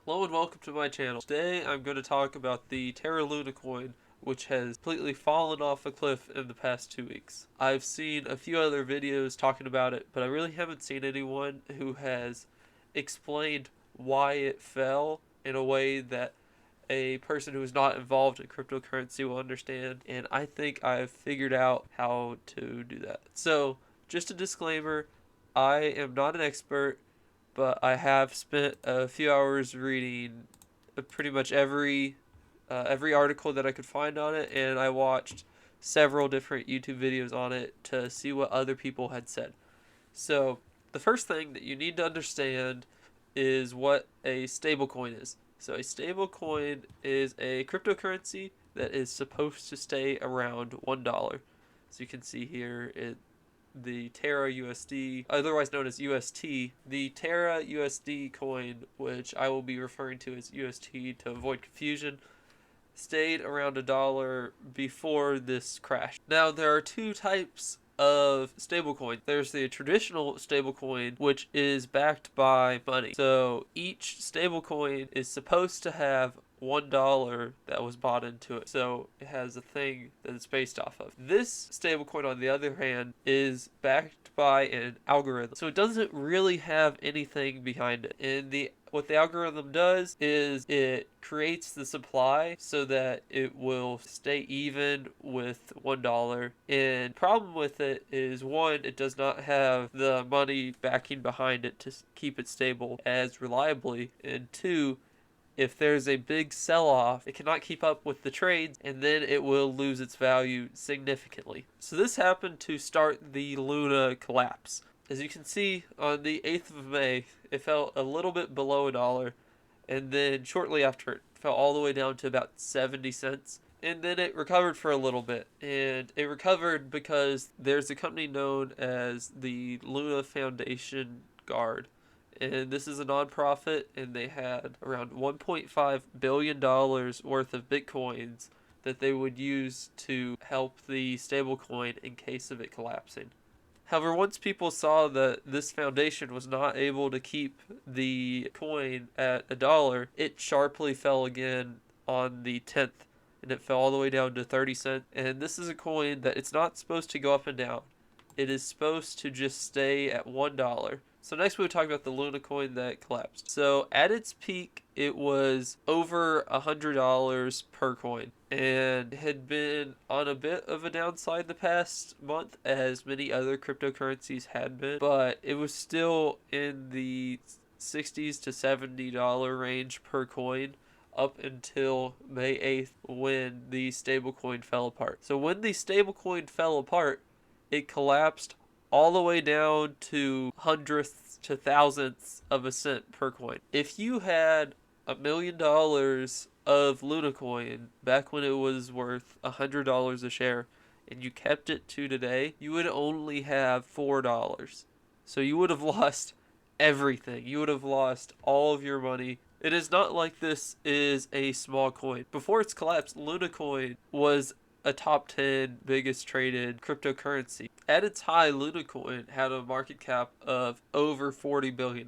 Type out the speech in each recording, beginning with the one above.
Hello and welcome to my channel. Today I'm going to talk about the Terra Luna coin, which has completely fallen off a cliff in the past 2 weeks. I've seen a few other videos talking about it, but I really haven't seen anyone who has explained why it fell in a way that a person who is not involved in cryptocurrency will understand, and I think I've figured out how to do that. So, just a disclaimer, I am not an expert, but I have spent a few hours reading pretty much every article that I could find on it, and I watched several different YouTube videos on it to see what other people had said. So, the first thing that you need to understand is what a stablecoin is. So, a stablecoin is a cryptocurrency that is supposed to stay around $1. So, you can see here the Terra USD, otherwise known as UST, the Terra USD coin, which I will be referring to as UST to avoid confusion, stayed around $1 before this crash. Now, there are two types of stablecoin. There's the traditional stablecoin, which is backed by money. So each stablecoin is supposed to have $1 that was bought into it. So it has a thing that it's based off of. This stablecoin, on the other hand, is backed by an algorithm. So it doesn't really have anything behind it. And what the algorithm does is it creates the supply so that it will stay even with $1. And problem with it is, one, it does not have the money backing behind it to keep it stable as reliably, and two, if there's a big sell-off, it cannot keep up with the trades, and then it will lose its value significantly. So this happened to start the Luna collapse. As you can see, on the 8th of May, it fell a little bit below $1, and then shortly after it fell all the way down to about 70 cents. And then it recovered for a little bit. And it recovered because there's a company known as the Luna Foundation Guard. And this is a nonprofit, and they had around $1.5 billion worth of bitcoins that they would use to help the stablecoin in case of it collapsing. However, once people saw that this foundation was not able to keep the coin at $1, it sharply fell again on the 10th, and it fell all the way down to 30 cents. And this is a coin that it's not supposed to go up and down. It is supposed to just stay at $1. So next we would talk about the Luna coin that collapsed. So at its peak, it was over $100 per coin, and had been on a bit of a downside the past month, as many other cryptocurrencies had been, but it was still in the $60s to $70 range per coin up until May 8th, when the stablecoin fell apart. So when the stablecoin fell apart, it collapsed all the way down to hundredths to thousandths of a cent per coin. If you had $1 million of Luna coin back when it was worth $100 a share, and you kept it to today, you would only have $4. So you would have lost everything. You would have lost all of your money. It is not like this is a small coin. Before its collapse, Luna coin was a top 10 biggest traded cryptocurrency. At its high, Luna coin had a market cap of over $40 billion.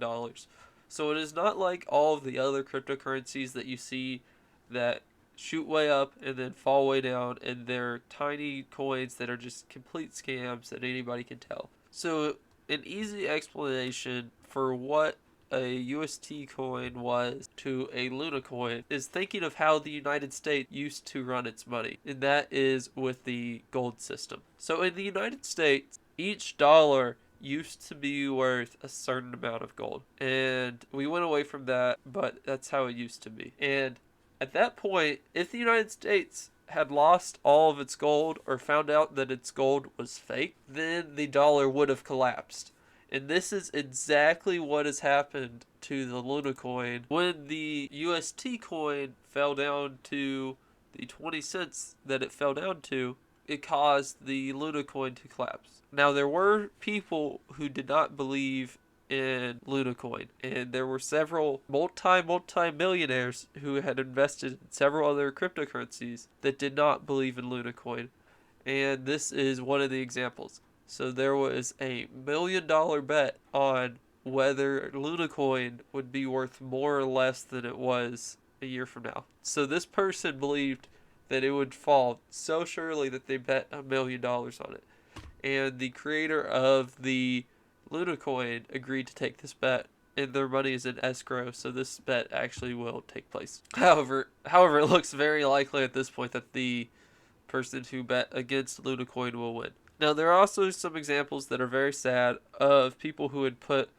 So it is not like all of the other cryptocurrencies that you see that shoot way up and then fall way down, and they're tiny coins that are just complete scams that anybody can tell. So an easy explanation for what a UST coin was to a Luna coin is thinking of how the United States used to run its money, and that is with the gold system. So in the United States, each dollar used to be worth a certain amount of gold, and we went away from that, but that's how it used to be. And at that point, if the United States had lost all of its gold or found out that its gold was fake, then the dollar would have collapsed. And this is exactly what has happened to the Luna coin. When the UST coin fell down to the 20 cents that it fell down to, it caused the Luna coin to collapse. Now, there were people who did not believe in Luna coin, and there were several multi-millionaires who had invested in several other cryptocurrencies that did not believe in Luna coin, and this is one of the examples. So there was a $1 million bet on whether Luna coin would be worth more or less than it was a year from now. So this person believed that it would fall so surely that they bet $1 million on it. And the creator of the Luna coin agreed to take this bet, and their money is in escrow, so this bet actually will take place. However, it looks very likely at this point that the person who bet against Luna coin will win. Now, there are also some examples that are very sad of people who had put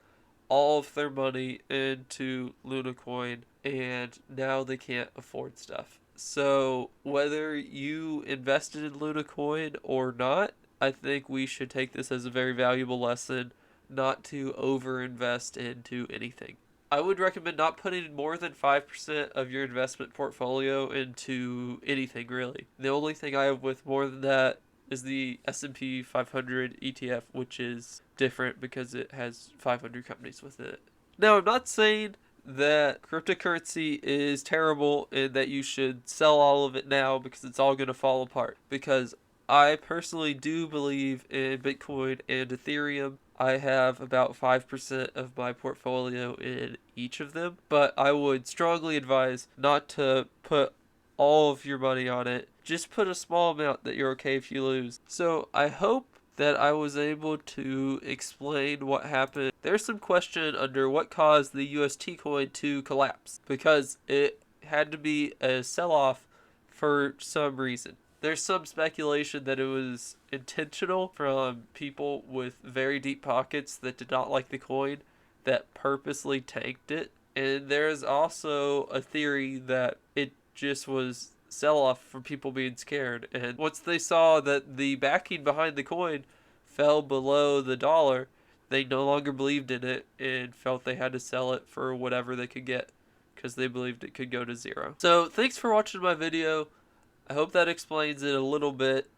all of their money into Luna coin and now they can't afford stuff. So, whether you invested in Luna coin or not, I think we should take this as a very valuable lesson not to overinvest into anything. I would recommend not putting more than 5% of your investment portfolio into anything, really. The only thing I have with more than that is the S&P 500 ETF, which is different because it has 500 companies with it. Now, I'm not saying that cryptocurrency is terrible and that you should sell all of it now because it's all going to fall apart. Because I personally do believe in Bitcoin and Ethereum. I have about 5% of my portfolio in each of them, but I would strongly advise not to put all of your money on it. Just put a small amount that you're okay if you lose. So I hope that I was able to explain what happened. There's some question under what caused the UST coin to collapse, because it had to be a sell-off for some reason. There's some speculation that it was intentional from people with very deep pockets that did not like the coin that purposely tanked it. And there's also a theory that it just was sell-off from people being scared. And once they saw that the backing behind the coin fell below the dollar, they no longer believed in it and felt they had to sell it for whatever they could get because they believed it could go to zero. So thanks for watching my video. I hope that explains it a little bit.